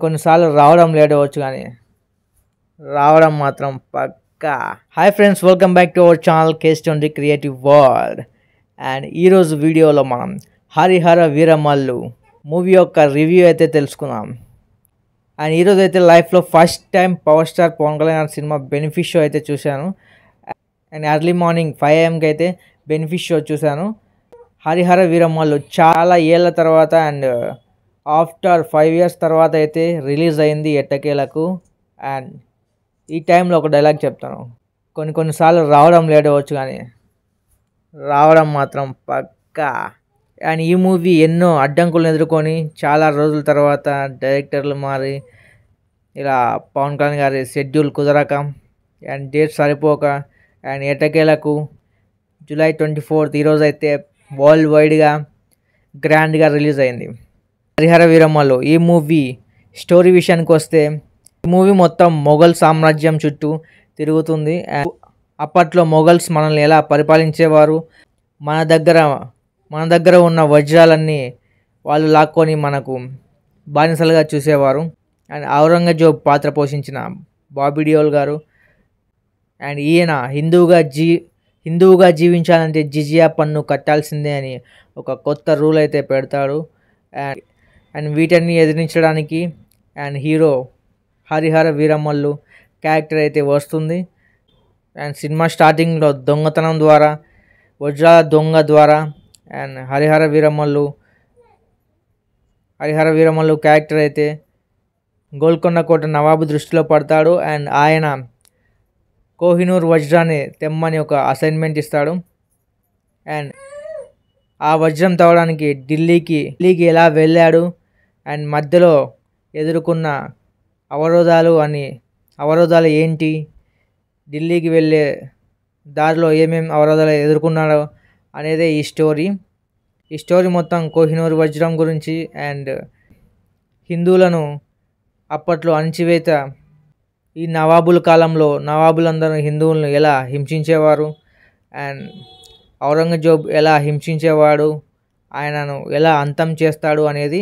కొన్నిసార్లు రావడం లేట్ అవ్వచ్చు కానీ రావడం మాత్రం పక్కా. Hi friends, welcome back to our channel K20 creative world. And ఈరోజు వీడియోలో మనం హరిహర వీరమల్లు మూవీ యొక్క రివ్యూ అయితే తెలుసుకుందాం. అండ్ ఈరోజు అయితే లైఫ్లో first time power star Pawan Kalyan cinema benefit show అయితే చూశాను. అండ్ ఎర్లీ మార్నింగ్ 5 AM అయితే బెనిఫిట్ షో చూశాను. హరిహర వీరమల్లు చాలా ఏళ్ళ తర్వాత అండ్ ఆఫ్టర్ 5 years తర్వాత అయితే రిలీజ్ అయింది ఎట్టకేలకు. అండ్ ఈ టైంలో ఒక డైలాగ్ చెప్తాను, కొన్నిసార్లు రావడం లేట్ అవ్వచ్చు కానీ రావడం మాత్రం పక్కా. అండ్ ఈ మూవీ ఎన్నో అడ్డంకులను ఎదుర్కొని చాలా రోజుల తర్వాత డైరెక్టర్లు మారి ఇలా పవన్ కళ్యాణ్ గారి షెడ్యూల్ కుదరక అండ్ డేట్ సరిపోక అండ్ ఎట్టకేలకు July 24th ఈరోజు అయితే వరల్డ్ వైడ్గా గ్రాండ్గా రిలీజ్ అయింది హరిహర వీరమల్లు. ఈ మూవీ స్టోరీ విషయానికి వస్తే ఈ మూవీ మొత్తం మొఘల్ సామ్రాజ్యం చుట్టూ తిరుగుతుంది. అప్పట్లో మొఘల్స్ మనల్ని ఎలా పరిపాలించేవారు, మన దగ్గర ఉన్న వజ్రాలన్నీ వాళ్ళు లాక్కొని మనకు బానిసలుగా చూసేవారు. అండ్ ఔరంగజేబ్ పాత్ర పోషించిన బాబీ డియోల్ గారు అండ్ ఈయన హిందువుగా జీవించాలంటే జిజియా పన్ను కట్టాల్సిందే అని ఒక కొత్త రూల్ అయితే పెడతాడు. అండ్ వీటన్ని ఎదిరించడానికి and hero Harihara Veeramallu character అయితే వస్తుంది. అండ్ సినిమా స్టార్టింగ్లో దొంగతనం ద్వారా, వజ్రాల దొంగ ద్వారా అండ్ హరిహర వీరమల్లు క్యారెక్టర్ అయితే గోల్కొండ కోట నవాబు దృష్టిలో పడతాడు. అండ్ ఆయన కోహినూర్ వజ్రాన్ని తెమ్మని ఒక అసైన్మెంట్ ఇస్తాడు. అండ్ ఆ వజ్రం తవ్వడానికి ఢిల్లీకి ఎలా వెళ్ళాడు అండ్ మధ్యలో ఎదుర్కొన్న అవరోధాలు ఏంటి, ఢిల్లీకి వెళ్ళే దారిలో ఏమేమి అవరోధాలు ఎదుర్కొన్నాడో అనేదే ఈ స్టోరీ మొత్తం కోహినూర్ వజ్రం గురించి అండ్ హిందువులను అప్పట్లో అణచివేత, ఈ నవాబుల కాలంలో నవాబులందరూ హిందువులను ఎలా హింసించేవారు అండ్ ఔరంగజేబ్ ఎలా హింసించేవాడు, ఆయనను ఎలా అంతం చేస్తాడు అనేదే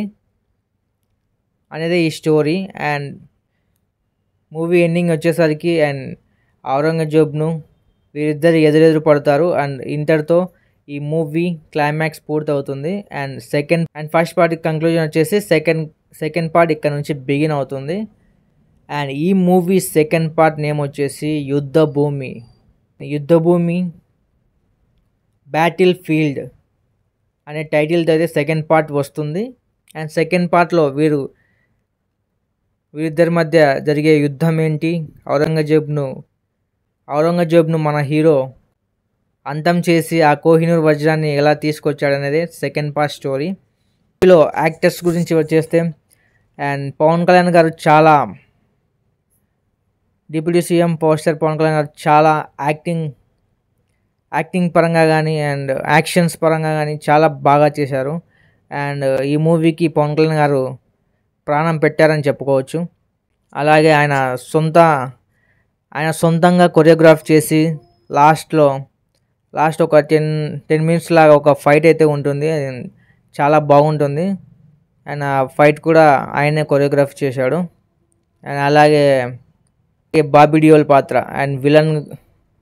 ఈ స్టోరీ. అండ్ మూవీ ఎండింగ్ వచ్చేసరికి అండ్ ఔరంగజేబ్ను వీరిద్దరు ఎదురెదురు పడతారు. అండ్ ఇంతటితో ఈ మూవీ క్లైమాక్స్ పూర్తవుతుంది. అండ్ ఫస్ట్ పార్ట్ కంక్లూజన్ వచ్చేసి సెకండ్ పార్ట్ ఇక్కడ నుంచి బిగిన్ అవుతుంది. అండ్ ఈ మూవీ సెకండ్ పార్ట్ నేమ్ వచ్చేసి యుద్ధభూమి బ్యాటిల్ ఫీల్డ్ అనే టైటిల్తో అయితే సెకండ్ పార్ట్ వస్తుంది. అండ్ సెకండ్ పార్ట్లో వీరిద్దరి మధ్య జరిగే యుద్ధం ఏంటి, ఔరంగజేబ్ను మన హీరో అంతం చేసి ఆ కోహినూర్ వజ్రాన్ని ఎలా తీసుకొచ్చాడనేది సెకండ్ పార్ట్ స్టోరీ. ఇందులో యాక్టర్స్ గురించి వచ్చేస్తే అండ్ పవన్ కళ్యాణ్ గారు చాలా deputy CM power star Pawan Kalyan garu చాలా యాక్టింగ్ పరంగా కానీ అండ్ యాక్షన్స్ పరంగా కానీ చాలా బాగా చేశారు. అండ్ ఈ మూవీకి పవన్ కళ్యాణ్ గారు ప్రాణం పెట్టారని చెప్పుకోవచ్చు. అలాగే ఆయన సొంతంగా కొరియోగ్రాఫ్ చేసి లాస్ట్ ఒక 10 minutes లాగా ఒక ఫైట్ అయితే ఉంటుంది, చాలా బాగుంటుంది. అండ్ ఆ ఫైట్ కూడా ఆయనే కొరియోగ్రాఫ్ చేశాడు. అండ్ అలాగే బాబీ డియోల్ పాత్ర అండ్ విలన్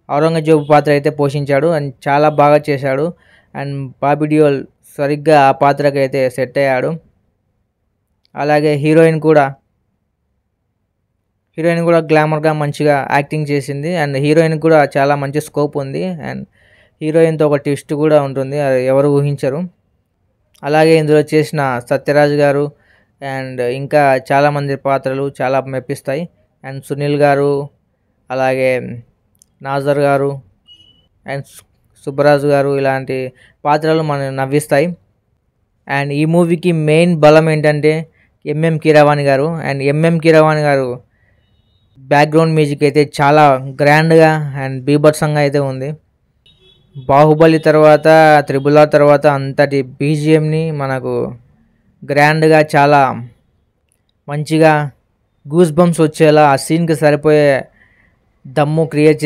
ఔరంగజేబు పాత్ర అయితే పోషించాడు అండ్ చాలా బాగా చేశాడు. అండ్ బాబీ డియోల్ సరిగ్గా ఆ పాత్రకి అయితే సెట్ అయ్యాడు. అలాగే హీరోయిన్ కూడా గ్లామర్గా మంచిగా యాక్టింగ్ చేసింది. అండ్ హీరోయిన్ కూడా చాలా మంచి స్కోప్ ఉంది. అండ్ హీరోయిన్తో ఒక ట్విస్ట్ కూడా ఉంటుంది, అది ఎవరు ఊహించరు. అలాగే ఇందులో చేసిన సత్యరాజ్ గారు అండ్ ఇంకా చాలామంది పాత్రలు చాలా మెప్పిస్తాయి. అండ్ సునీల్ గారు, అలాగే నాజర్ గారు అండ్ సుబ్బరాజు గారు ఇలాంటి పాత్రలు మనం నవ్విస్తాయి. అండ్ ఈ మూవీకి మెయిన్ బలం ఏంటంటే ఎంఎం కీరవాణి గారు. అండ్ ఎంఎం కీరవాణి గారు బ్యాక్గ్రౌండ్ మ్యూజిక్ అయితే చాలా గ్రాండ్గా అండ్ బీభత్సంగా అయితే ఉంది. బాహుబలి తర్వాత, త్రిబుల్ ఆర్ తర్వాత అంతటి బీజిఎంని మనకు గ్రాండ్గా చాలా మంచిగా గూస్ బంప్స్ వచ్చేలా ఆ సీన్కి సరిపోయే దమ్ము క్రియేట్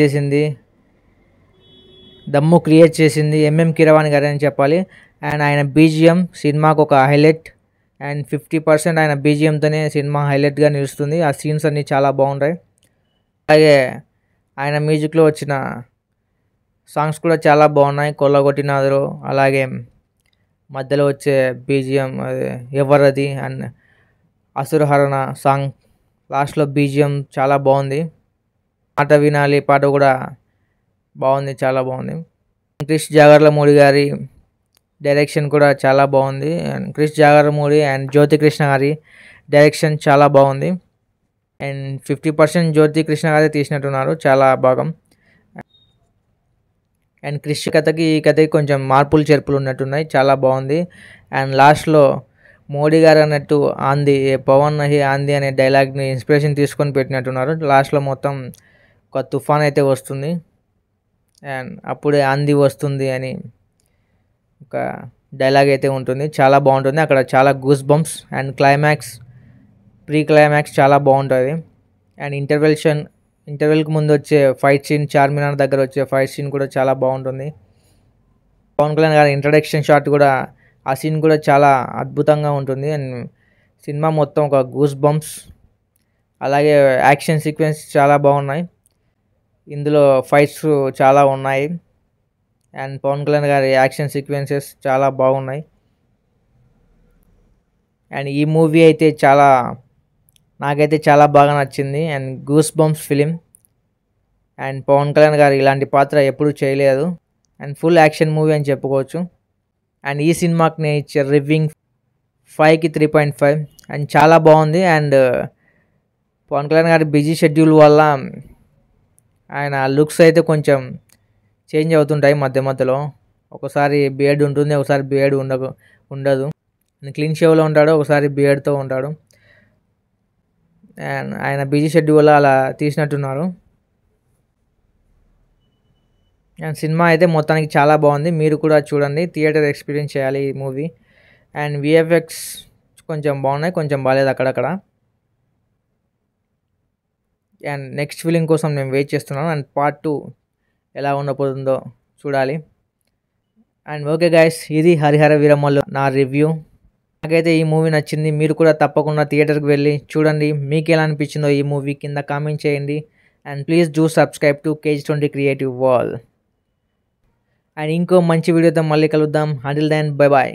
చేసింది ఎంఎం కీరవాణి గారు అని చెప్పాలి. అండ్ ఆయన బీజిఎం సినిమాకు ఒక హైలైట్. అండ్ 50% ఆయన బీజిఎంతోనే సినిమా హైలైట్గా నిలుస్తుంది. ఆ సీన్స్ అన్నీ చాలా బాగుంటాయి. అలాగే ఆయన మ్యూజిక్లో వచ్చిన సాంగ్స్ కూడా చాలా బాగున్నాయి. కొల్లగొట్టినారు, అలాగే మధ్యలో వచ్చే బీజిఎం అదే ఎవరది అండ్ అసురహరణ సాంగ్ లాస్ట్లో బీజిఎం చాలా బాగుంది. పాట వినాలి పాట కూడా బాగుంది, చాలా బాగుంది. క్రిష్ జాగర్లమూడి గారి డైరెక్షన్ కూడా చాలా బాగుంది. అండ్ క్రిష్ జాగర్లమూడి అండ్ జ్యోతి కృష్ణ గారి డైరెక్షన్ చాలా బాగుంది. అండ్ 50% జ్యోతి కృష్ణ గారే తీసినట్టున్నారు, చాలా భాగం. అండ్ క్రిష్ కథకి ఈ కథకి కొంచెం మార్పులు చేర్పులు ఉన్నట్టున్నాయి, చాలా బాగుంది. అండ్ లాస్ట్లో మోడీ గారు అన్నట్టు ఆంది పవన్ నహి ఆంది అనే డైలాగ్ని ఇన్స్పిరేషన్ తీసుకొని పెట్టినట్టున్నారు. లాస్ట్లో మొత్తం ఒక తుఫాన్ అయితే వస్తుంది అండ్ అప్పుడే ఆంది వస్తుంది అని ఒక డైలాగ్ అయితే ఉంటుంది, చాలా బాగుంటుంది. అక్కడ చాలా goose bumps and climax, pre climax చాలా బాగుంటుంది. అండ్ ఇంటర్వెల్కి ముందు వచ్చే ఫైట్ సీన్, చార్మినార్ దగ్గర వచ్చే ఫైట్ సీన్ కూడా చాలా బాగుంటుంది. పవన్ కళ్యాణ్ గారి ఇంట్రడక్షన్ షాట్ కూడా, ఆ సీన్ కూడా చాలా అద్భుతంగా ఉంటుంది. అండ్ సినిమా మొత్తం ఒక గూస్ బంప్స్, అలాగే యాక్షన్ సీక్వెన్స్ చాలా బాగున్నాయి. ఇందులో ఫైట్స్ చాలా ఉన్నాయి అండ్ పవన్ కళ్యాణ్ గారి యాక్షన్ సీక్వెన్సెస్ చాలా బాగున్నాయి. అండ్ ఈ మూవీ అయితే నాకైతే చాలా బాగా నచ్చింది. And goose bumps film. And Pavan Kalyan garu ఇలాంటి పాత్ర ఎప్పుడూ చేయలేదు. అండ్ ఫుల్ యాక్షన్ మూవీ అని చెప్పుకోవచ్చు. అండ్ ఈ సినిమాకి నేను ఇచ్చే రివ్యూయింగ్ 5కి 3.5. అండ్ చాలా బాగుంది. అండ్ పవన్ కళ్యాణ్ గారి బిజీ షెడ్యూల్ వల్ల ఆయన లుక్స్ అయితే కొంచెం చేంజ్ అవుతుంటాయి మధ్య మధ్యలో. ఒకసారి బియర్డ్ ఉంటుంది, ఒకసారి బియర్డ్ ఉండదు. క్లీన్ షేవ్లో ఉంటాడు, ఒకసారి బియర్డ్తో ఉంటాడు. అండ్ ఆయన బిజీ షెడ్యూల్ వల్ల అలా తీసినట్టున్నారు. అండ్ సినిమా అయితే మొత్తానికి చాలా బాగుంది, మీరు కూడా చూడండి, థియేటర్ ఎక్స్పీరియన్స్ చేయాలి ఈ మూవీ. అండ్ విఎఫ్ఎక్స్ కొంచెం బాగున్నాయి, కొంచెం బాగాలేదు అక్కడక్కడ. అండ్ నెక్స్ట్ ఫిలిం కోసం నేను వెయిట్ చేస్తున్నాను. అండ్ పార్ట్ 2 ఎలా ఉండబోతుందో చూడాలి. అండ్ ఓకే గైస్, ఇది హరిహర వీరమల్లు నా రివ్యూ. నాకైతే ఈ మూవీ నచ్చింది, మీరు కూడా తప్పకుండా థియేటర్కి వెళ్ళి చూడండి. మీకు ఎలా అనిపించిందో ఈ మూవీ కింద కామెంట్ చేయండి. And please do subscribe to KG20 creative world. And ఇంకో మంచి వీడియోతో మళ్ళీ కలుద్దాం. Until then bye bye.